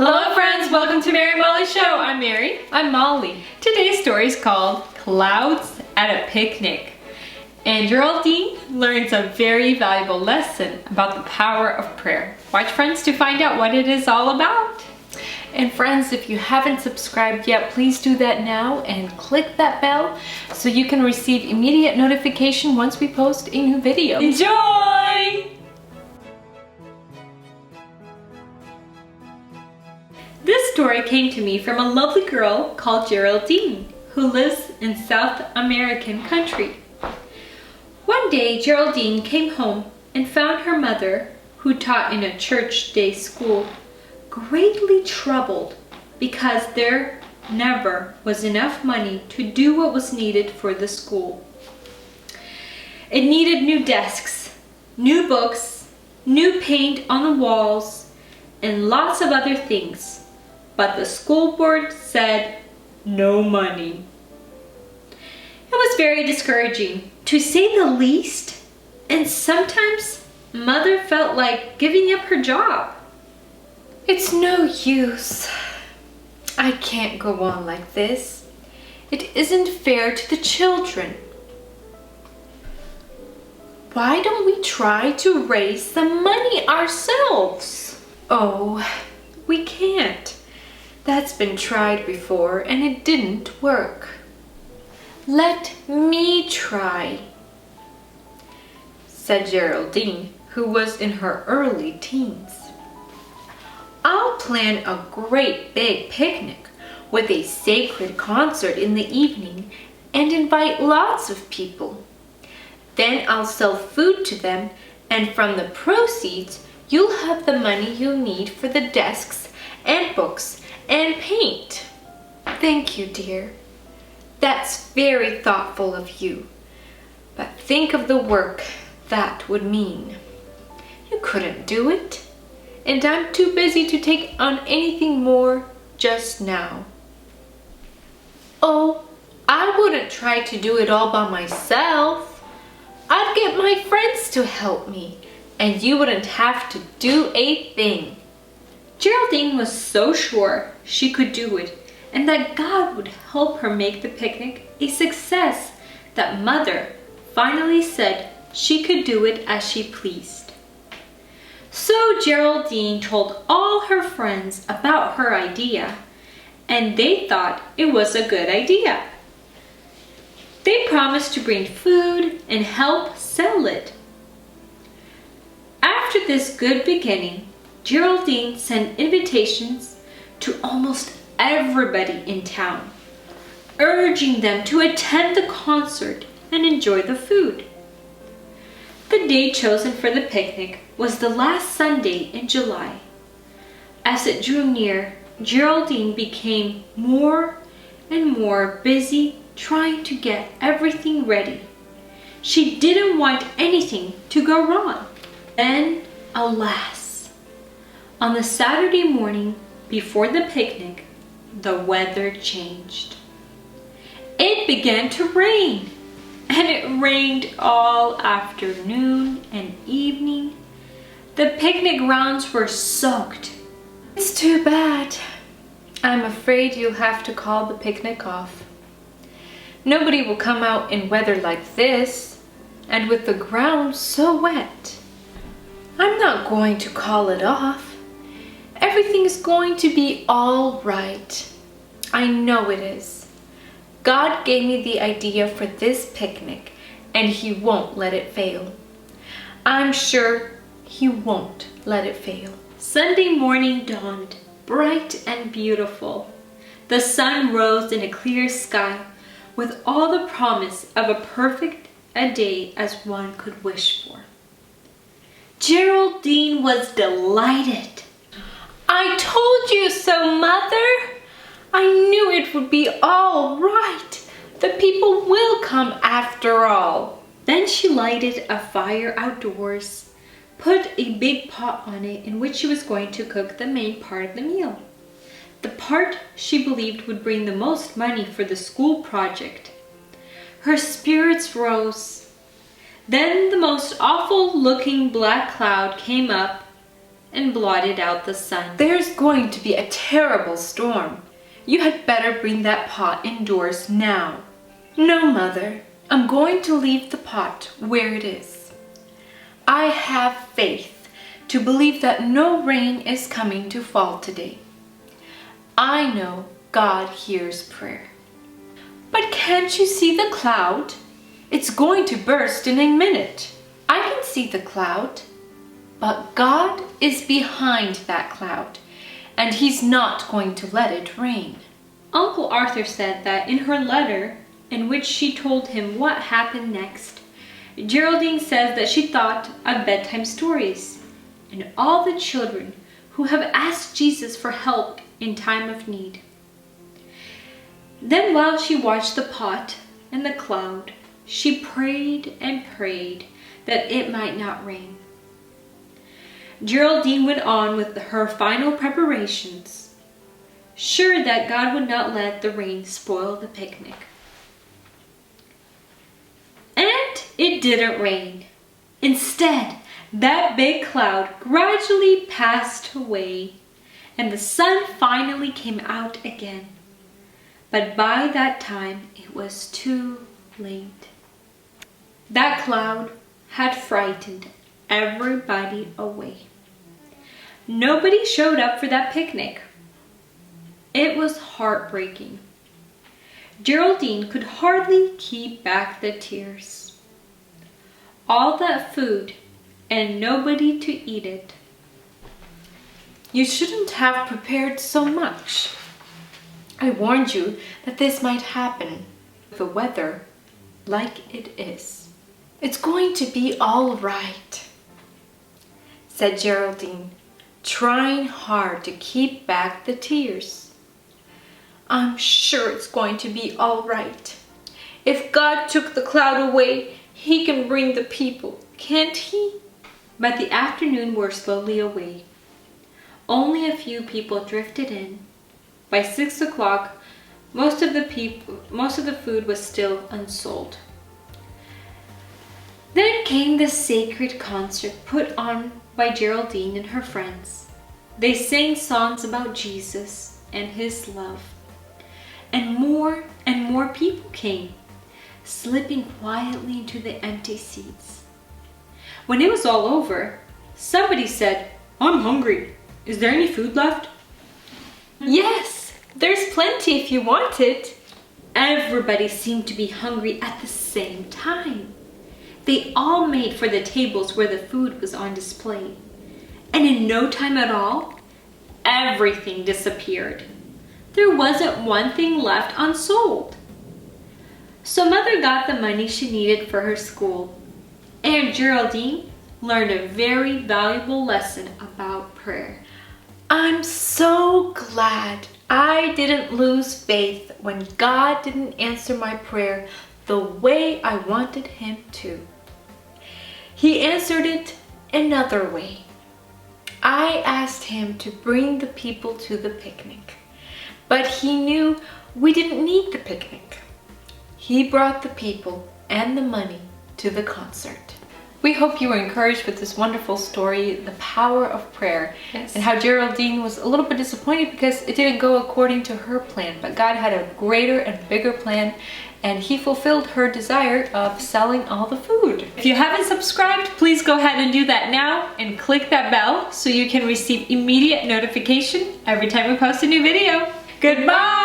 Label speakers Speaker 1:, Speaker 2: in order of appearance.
Speaker 1: Hello friends, welcome to Mary and Molly's show. I'm Mary.
Speaker 2: I'm Molly.
Speaker 1: Today's story is called Clouds at a Picnic. And Geraldine learns a very valuable lesson about the power of prayer. Watch friends to find out what it is all about.
Speaker 2: And friends, if you haven't subscribed yet, please do that now and click that bell so you can receive immediate notification once we post a new video.
Speaker 1: Enjoy! This story came to me from a lovely girl called Geraldine, who lives in South American country. One day, Geraldine came home and found her mother, who taught in a church day school, greatly troubled because there never was enough money to do what was needed for the school. It needed new desks, new books, new paint on the walls, and lots of other things. But the school board said no money. It was very discouraging, to say the least, and sometimes Mother felt like giving up her job.
Speaker 2: It's no use. I can't go on like this. It isn't fair to the children. Why don't we try to raise some money ourselves? Oh, we can't. That's been tried before and it didn't work. Let me try, said Geraldine, who was in her early teens. I'll plan a great big picnic with a sacred concert in the evening and invite lots of people. Then I'll sell food to them, and from the proceeds, you'll have the money you'll need for the desks and books and paint. Thank you, dear. That's very thoughtful of you. But think of the work that would mean. You couldn't do it. And I'm too busy to take on anything more just now. Oh, I wouldn't try to do it all by myself. I'd get my friends to help me, and you wouldn't have to do a thing.
Speaker 1: Geraldine was so sure she could do it and that God would help her make the picnic a success that Mother finally said she could do it as she pleased. So Geraldine told all her friends about her idea, and they thought it was a good idea. They promised to bring food and help sell it. After this good beginning, Geraldine sent invitations to almost everybody in town, urging them to attend the concert and enjoy the food. The day chosen for the picnic was the last Sunday in July. As it drew near, Geraldine became more and more busy trying to get everything ready. She didn't want anything to go wrong. Then, alas, on the Saturday morning before the picnic, the weather changed. It began to rain, and it rained all afternoon and evening. The picnic grounds were soaked.
Speaker 2: It's too bad. I'm afraid you'll have to call the picnic off. Nobody will come out in weather like this, and with the ground so wet. I'm not going to call it off. Everything is going to be all right. I know it is. God gave me the idea for this picnic, and He won't let it fail. I'm sure He won't let it fail.
Speaker 1: Sunday morning dawned, bright and beautiful. The sun rose in a clear sky, with all the promise of a perfect a day as one could wish for. Geraldine was delighted. I told you so, Mother. I knew it would be all right. The people will come after all. Then she lighted a fire outdoors, put a big pot on it in which she was going to cook the main part of the meal. The part she believed would bring the most money for the school project. Her spirits rose. Then the most awful looking black cloud came up and blotted out the sun.
Speaker 2: There's going to be a terrible storm. You had better bring that pot indoors now. No, Mother. I'm going to leave the pot where it is. I have faith to believe that no rain is coming to fall today. I know God hears prayer. But can't you see the cloud? It's going to burst in a minute. I can see the cloud, but God is behind that cloud, and He's not going to let it rain.
Speaker 1: Uncle Arthur said that in her letter, in which she told him what happened next, Geraldine says that she thought of bedtime stories and all the children who have asked Jesus for help in time of need. Then while she watched the pot and the cloud, she prayed and prayed that it might not rain. Geraldine went on with her final preparations, sure that God would not let the rain spoil the picnic. And it didn't rain. Instead, that big cloud gradually passed away, and the sun finally came out again. But by that time, it was too late. That cloud had frightened everybody away. Nobody showed up for that picnic. It was heartbreaking. Geraldine could hardly keep back the tears. All that food and nobody to eat it.
Speaker 2: You shouldn't have prepared so much. I warned you that this might happen. The weather, like it is. It's going to be all right, said Geraldine, trying hard to keep back the tears. I'm sure it's going to be all right. If God took the cloud away, He can bring the people, can't He?
Speaker 1: But the afternoon wore slowly away. Only a few people drifted in. By 6 o'clock, most of the food was still unsold. Then came the sacred concert put on by Geraldine and her friends. They sang songs about Jesus and His love. And more people came, slipping quietly into the empty seats. When it was all over, somebody said, "I'm hungry. Is there any food left?"
Speaker 2: Yes, there's plenty if you want it.
Speaker 1: Everybody seemed to be hungry at the same time. They all made for the tables where the food was on display. And in no time at all, everything disappeared. There wasn't one thing left unsold. So Mother got the money she needed for her school. And Geraldine learned a very valuable lesson about prayer.
Speaker 2: I'm so glad I didn't lose faith when God didn't answer my prayer the way I wanted Him to. He answered it another way. I asked Him to bring the people to the picnic, but He knew we didn't need the picnic. He brought the people and the money to the concert. We hope you were encouraged with this wonderful story, the power of prayer,
Speaker 1: Yes.
Speaker 2: and how Geraldine was a little bit disappointed because it didn't go according to her plan, but God had a greater and bigger plan, and He fulfilled her desire of selling all the food.
Speaker 1: If you haven't subscribed, please go ahead and do that now and click that bell so you can receive immediate notification every time we post a new video. Goodbye!